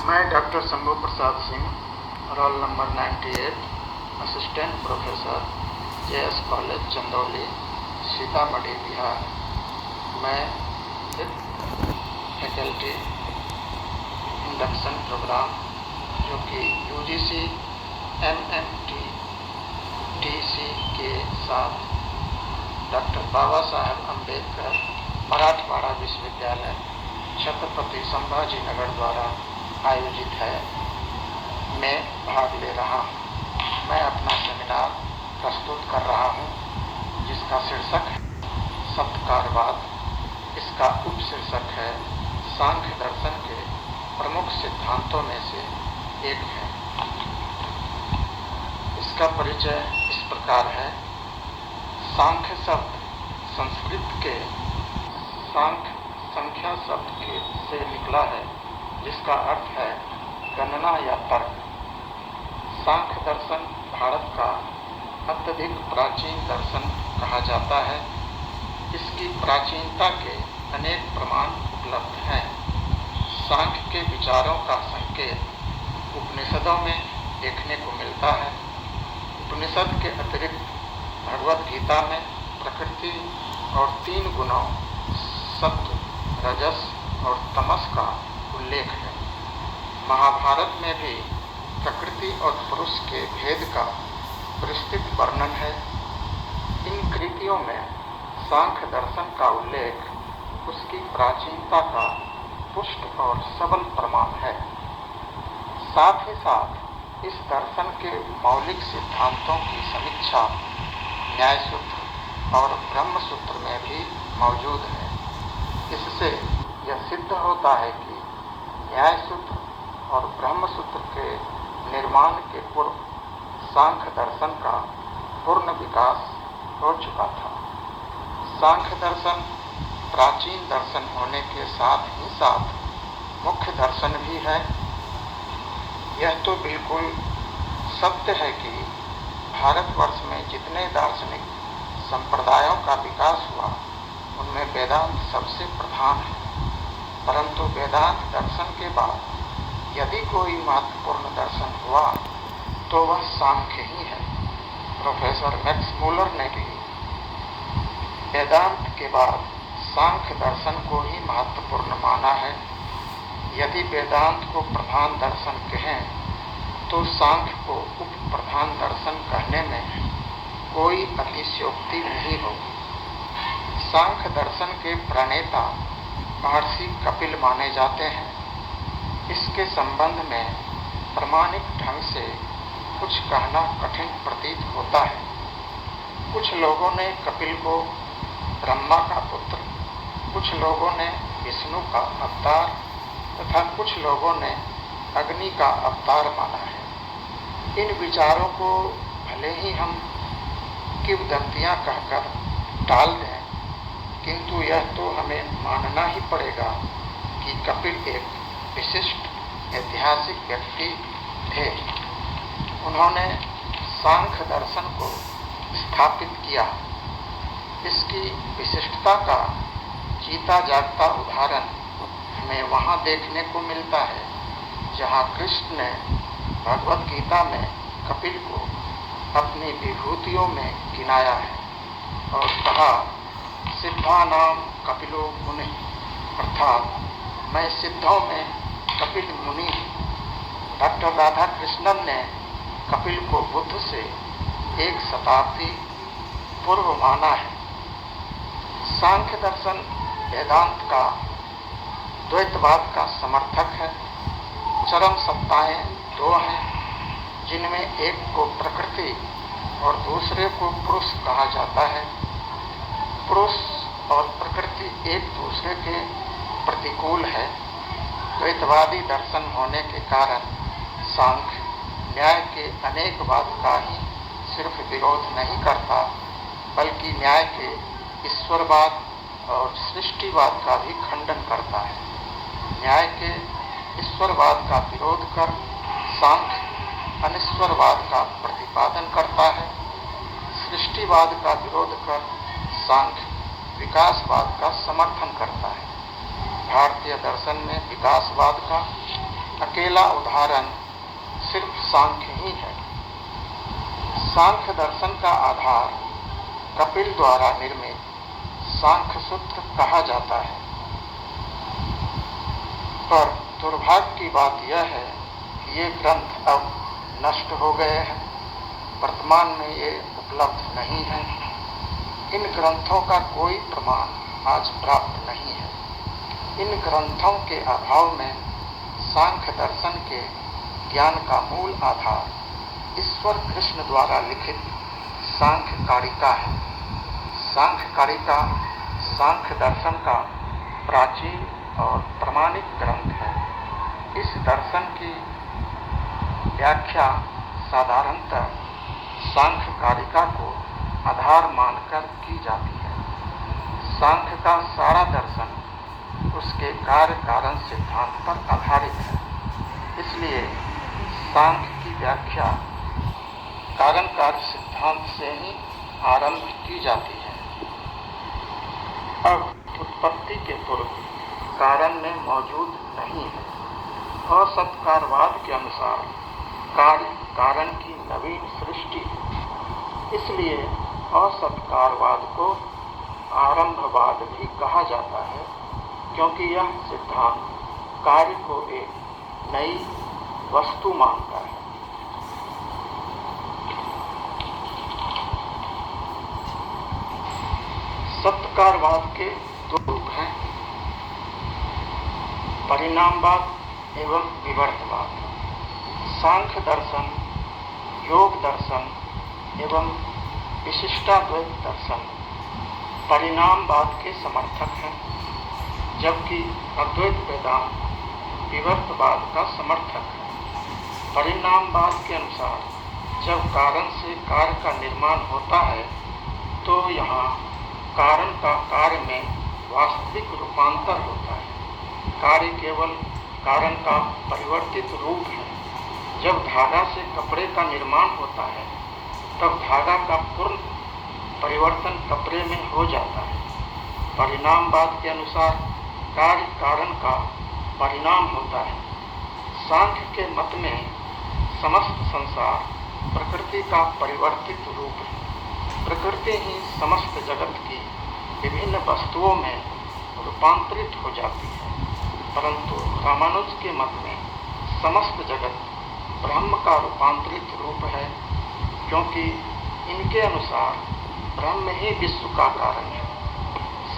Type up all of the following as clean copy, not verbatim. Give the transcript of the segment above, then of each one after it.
मैं doctor Shambhu Prasad Singh, roll number 98, assistant professor, JS college Chandauli, Sitamarhi, Bihar. मैं faculty induction programme जो कि UGC MMT DC के साथ डॉक्टर बाबा साहेब अम्बेडकर मराठवाड़ा विश्वविद्यालय छत्रपति संभाजी नगर द्वारा आयोजित है, मैं भाग ले रहा हूँ। मैं अपना सेमिनार प्रस्तुत कर रहा हूँ जिसका शीर्षक है सत्कारवाद। इसका उपशीर्षक है सांख्य दर्शन के प्रमुख सिद्धांतों में से एक है। इसका परिचय इस प्रकार है। सांख्य शब्द संस्कृत के सांख्य संख्या शब्द से निकला है, जिसका अर्थ है गणना या तर्क। सांख्य दर्शन भारत का अत्यधिक प्राचीन दर्शन कहा जाता है। इसकी प्राचीनता के अनेक प्रमाण उपलब्ध हैं। सांख्य के विचारों का संकेत उपनिषदों में देखने को मिलता है। उपनिषद के अतिरिक्त भगवद गीता में प्रकृति और 3 गुणों सत्व, रजस और तमस का उल्लेख है। महाभारत में भी प्रकृति और पुरुष के भेद का विस्तृत वर्णन है। इन कृतियों में सांख्य दर्शन का उल्लेख उसकी प्राचीनता का पुष्ट और सबल प्रमाण है। साथ ही साथ इस दर्शन के मौलिक सिद्धांतों की समीक्षा न्याय सूत्र और ब्रह्म सूत्र में भी मौजूद है। इससे यह सिद्ध होता है कि न्याय सूत्र और ब्रह्म सूत्र के निर्माण के पूर्व सांख्य दर्शन का पूर्ण विकास हो चुका था। सांख्य दर्शन प्राचीन दर्शन होने के साथ ही साथ मुख्य दर्शन भी है। यह तो बिल्कुल सत्य है कि भारतवर्ष में जितने दार्शनिक संप्रदायों का विकास हुआ, उनमें वेदांत सबसे प्रधान है। परंतु वेदांत दर्शन के बाद यदि कोई महत्वपूर्ण दर्शन हुआ तो वह सांख्य ही है। प्रोफेसर मैक्स मूलर ने भी वेदांत के बाद सांख्य दर्शन को ही महत्वपूर्ण माना है। यदि वेदांत को प्रधान दर्शन कहें तो सांख्य को उप प्रधान दर्शन कहने में कोई अतिशयोक्ति नहीं होगी। सांख्य दर्शन के प्रणेता महर्षि कपिल माने जाते हैं। इसके संबंध में प्रामाणिक ढंग से कुछ कहना कठिन प्रतीत होता है। कुछ लोगों ने कपिल को ब्रह्मा का पुत्र, कुछ लोगों ने विष्णु का अवतार तथा कुछ लोगों ने अग्नि का अवतार माना है। इन विचारों को भले ही हम किंवदंतियां कहकर टाल दें, किंतु यह तो हमें मानना ही पड़ेगा कि कपिल एक विशिष्ट ऐतिहासिक व्यक्ति थे। उन्होंने सांख्य दर्शन को स्थापित किया। इसकी विशिष्टता का जीता जागता उदाहरण हमें वहाँ देखने को मिलता है जहाँ कृष्ण ने भगवद गीता में कपिल को अपनी विभूतियों में गिनाया है और कहा, सिद्धानाम कपिलो मुनि, अर्थात मैं सिद्धों में कपिल मुनि हूँ। डॉक्टर राधा कृष्णन ने कपिल को बुद्ध से 1 शताब्दी पूर्व माना है। सांख्य दर्शन वेदांत का द्वैतवाद का समर्थक है। चरम सत्ताएं 2 हैं, जिनमें एक को प्रकृति और दूसरे को पुरुष कहा जाता है। पुरुष और प्रकृति एक दूसरे के प्रतिकूल है। द्वैतवादी दर्शन होने के कारण सांख्य न्याय के अनेकवाद का ही सिर्फ विरोध नहीं करता, बल्कि न्याय के ईश्वरवाद और सृष्टिवाद का भी खंडन करता है। न्याय के ईश्वरवाद का विरोध कर सांख्य अनिश्वरवाद का प्रतिपादन करता है। सृष्टिवाद का विरोध कर सांख्य विकासवाद का समर्थन करता है। भारतीय दर्शन में विकासवाद का अकेला उदाहरण सिर्फ सांख्य ही है। सांख्य दर्शन का आधार कपिल द्वारा निर्मित सांख्य सूत्र कहा जाता है, पर दुर्भाग्य की बात यह है कि ये ग्रंथ अब नष्ट हो गए हैं, वर्तमान में ये उपलब्ध नहीं है। इन ग्रंथों का कोई प्रमाण आज प्राप्त नहीं है। इन ग्रंथों के अभाव में सांख्य दर्शन के ज्ञान का मूल आधार ईश्वर कृष्ण द्वारा लिखित सांख्य कारिका है। सांख्य कारिका सांख्य दर्शन का प्राचीन और प्रमाणिक ग्रंथ है। इस दर्शन की व्याख्या साधारणतः सांख्य कारिका को आधार मानकर की जाती है। सांख्य का सारा दर्शन उसके कार्य कारण सिद्धांत पर आधारित है, इसलिए सांख्य की व्याख्या कारण कार्य सिद्धांत से ही आरंभ की जाती है। अब उत्पत्ति के पूर्व कारण में मौजूद नहीं है। असत्कारवाद के अनुसार कार्य कारण की नवीन सृष्टि है, इसलिए असत्कारवाद को आरंभवाद भी कहा जाता है, क्योंकि यह सिद्धांत कार्य को एक नई वस्तु मानता है। सत्कारवाद के दो रूप हैं, परिणामवाद एवं विवर्तवाद। सांख्य दर्शन, योग दर्शन एवं विशिष्टाद्वैत दर्शन परिणामवाद के समर्थक हैं, जबकि अद्वैत वेदांत विवर्तवाद का समर्थक है। परिणामवाद के अनुसार जब कारण से कार्य का निर्माण होता है तो यहाँ कारण का कार्य में वास्तविक रूपांतर होता है। कार्य केवल कारण का परिवर्तित रूप है। जब धागा से कपड़े का निर्माण होता है तब धागा का पूर्ण परिवर्तन कपड़े में हो जाता है। परिणामवाद के अनुसार कार्य कारण का परिणाम होता है। सांख्य के मत में समस्त संसार प्रकृति का परिवर्तित रूप है। प्रकृति ही समस्त जगत की विभिन्न वस्तुओं में रूपांतरित हो जाती है, परंतु रामानुज के मत में समस्त जगत ब्रह्म का रूपांतरित रूप है, क्योंकि इनके अनुसार ब्रह्म ही विश्व का कारण है।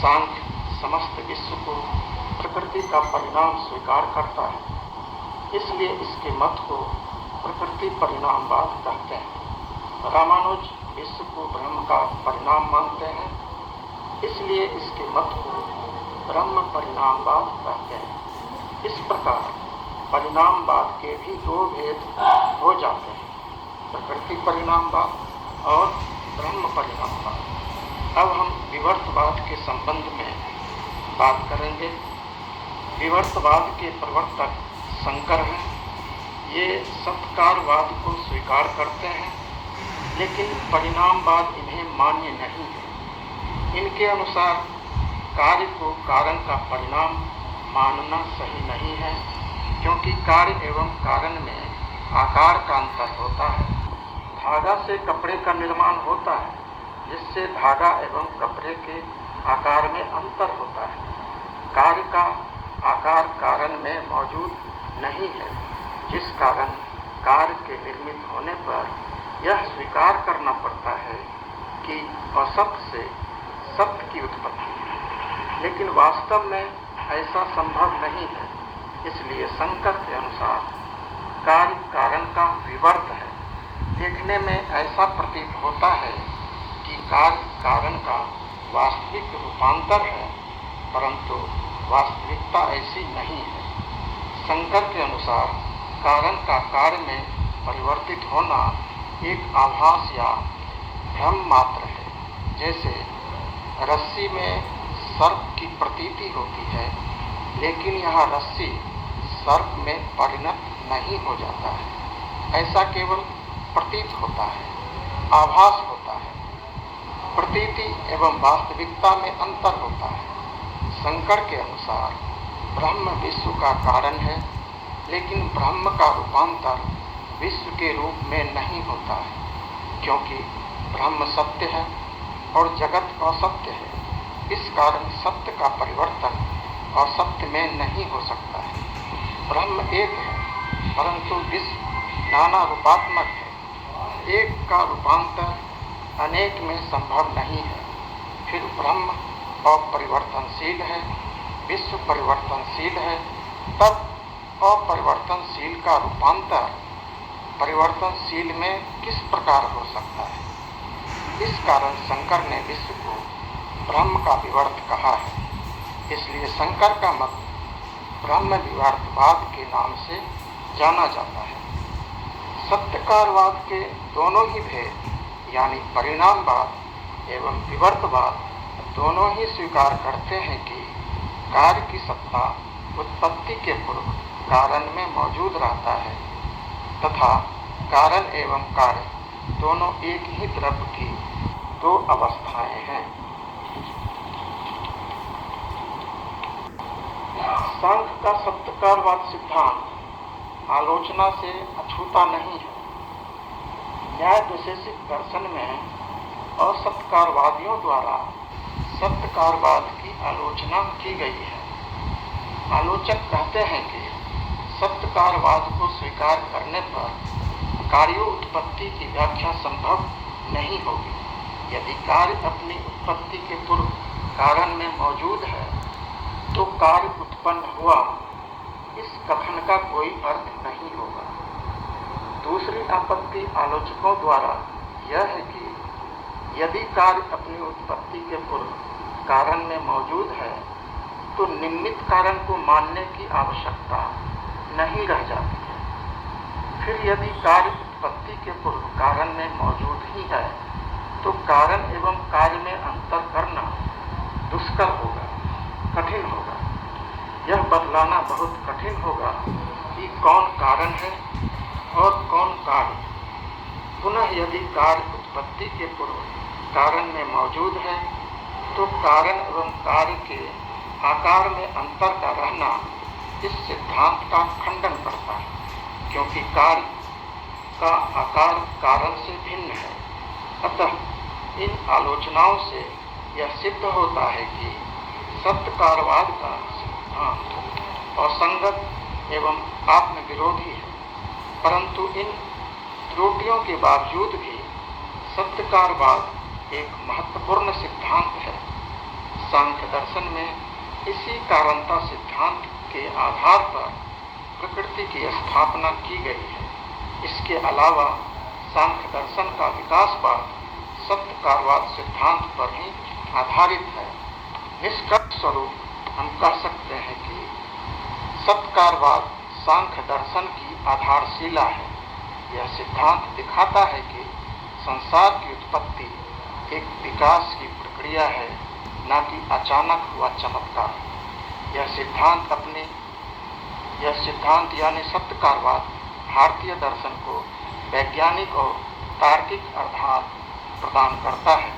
सांख्य समस्त विश्व को प्रकृति का परिणाम स्वीकार करता है, इसलिए इसके मत को प्रकृति परिणामवाद कहते हैं। रामानुज विश्व को ब्रह्म का परिणाम मानते हैं, इसलिए इसके मत को ब्रह्म परिणामवाद कहते हैं। इस प्रकार परिणामवाद के भी दो भेद हो जाते हैं, प्रकृति परिणामवाद और ब्रह्म परिणामवाद। अब हम विवर्तवाद के संबंध में बात करेंगे। विवर्तवाद के प्रवर्तक शंकर हैं। ये सत्कारवाद को स्वीकार करते हैं, लेकिन परिणामवाद इन्हें मान्य नहीं है। इनके अनुसार कार्य को कारण का परिणाम मानना सही नहीं है, क्योंकि कार्य एवं कारण में आकार का अंतर होता है। धागा से कपड़े का निर्माण होता है, जिससे धागा एवं कपड़े के आकार में अंतर होता है। कार्य का आकार कारण में मौजूद नहीं है, जिस कारण कार्य के निर्मित होने पर यह स्वीकार करना पड़ता है कि असत से सत्य की उत्पत्ति है, लेकिन वास्तव में ऐसा संभव नहीं है। इसलिए शंकर के अनुसार कार्य कारण का विवर्त है। देखने में ऐसा प्रतीत होता है कि कार्य कारण का वास्तविक रूपांतर है, परंतु वास्तविकता ऐसी नहीं है। शंकर के अनुसार कारण का कार्य में परिवर्तित होना एक आभास या भ्रम मात्र है। जैसे रस्सी में सर्प की प्रतीति होती है, लेकिन यह रस्सी सर्प में परिणत नहीं हो जाता है। ऐसा केवल प्रतीत होता है, आभास होता है। प्रतीति एवं वास्तविकता में अंतर होता है। शंकर के अनुसार ब्रह्म विश्व का कारण है, लेकिन ब्रह्म का रूपांतर विश्व के रूप में नहीं होता है, क्योंकि ब्रह्म सत्य है और जगत असत्य है। इस कारण सत्य का परिवर्तन और सत्य में नहीं हो सकता है। ब्रह्म एक है, परंतु विश्व नाना रूपात्मक है। एक का रूपांतर अनेक में संभव नहीं है। फिर ब्रह्म अपरिवर्तनशील है, विश्व परिवर्तनशील है, तब अपरिवर्तनशील का रूपांतर परिवर्तनशील में किस प्रकार हो सकता है? इस कारण शंकर ने विश्व को ब्रह्म का विवर्त कहा है। इसलिए शंकर का मत ब्रह्म विवर्तवाद के नाम से जाना जाता है। सत्यकारवाद के दोनों ही भेद यानी परिणामवाद एवं विवर्तवाद दोनों ही स्वीकार करते हैं कि कार्य की सत्ता उत्पत्ति के पूर्व कारण में मौजूद रहता है तथा कारण एवं कार्य दोनों एक ही द्रव्य की दो अवस्थाएं हैं। सांख्य का सत्यकारवाद सिद्धांत आलोचना से अछूता नहीं है। न्याय वैशेषिक दर्शन में असत्यकारवादियों द्वारा सत्यकारवाद की आलोचना की गई है। आलोचक कहते हैं कि सत्यकारवाद को स्वीकार करने पर कार्योत्पत्ति की व्याख्या संभव नहीं होगी। यदि कार्य अपनी उत्पत्ति के पूर्व कारण में मौजूद है तो कार्य उत्पन्न हुआ, इस कथन का कोई अर्थ नहीं होगा। दूसरी आपत्ति आलोचकों द्वारा यह है कि यदि कार्य अपनी उत्पत्ति के पूर्व कारण में मौजूद है तो निमित्त कारण को मानने की आवश्यकता नहीं रह जाती है। फिर यदि कार्य उत्पत्ति के पूर्व कारण में मौजूद ही है तो कारण एवं कार्य में अंतर करना दुष्कर होगा, कठिन होगा। यह बतलाना बहुत कठिन होगा कि कौन कारण है और कौन कार्य। पुनः यदि कार्य उत्पत्ति के पूर्व कारण में मौजूद है तो कारण एवं कार्य के आकार में अंतर का रहना इस सिद्धांत का खंडन करता है, क्योंकि कार्य का आकार कारण से भिन्न है। अतः इन आलोचनाओं से यह सिद्ध होता है कि सत्यकारवाद का सिद्धांत असंगत एवं आत्मविरोधी है। परंतु इन त्रुटियों के बावजूद भी सत्यकारवाद एक महत्वपूर्ण सिद्धांत है। सांख्य दर्शन में इसी कारणता सिद्धांत के आधार पर प्रकृति की स्थापना की गई है। इसके अलावा सांख्य दर्शन का विकासवाद सत्यकारवाद सिद्धांत पर ही आधारित है। निष्कर्ष स्वरूप हम कह सकते हैं कि सत्यकारवाद सांख्य दर्शन की आधारशिला है। यह सिद्धांत दिखाता है कि संसार की उत्पत्ति एक विकास की प्रक्रिया है, न कि अचानक हुआ चमत्कार। यह सिद्धांत यानी सत्यकारवाद भारतीय दर्शन को वैज्ञानिक और तार्किक आधार प्रदान करता है।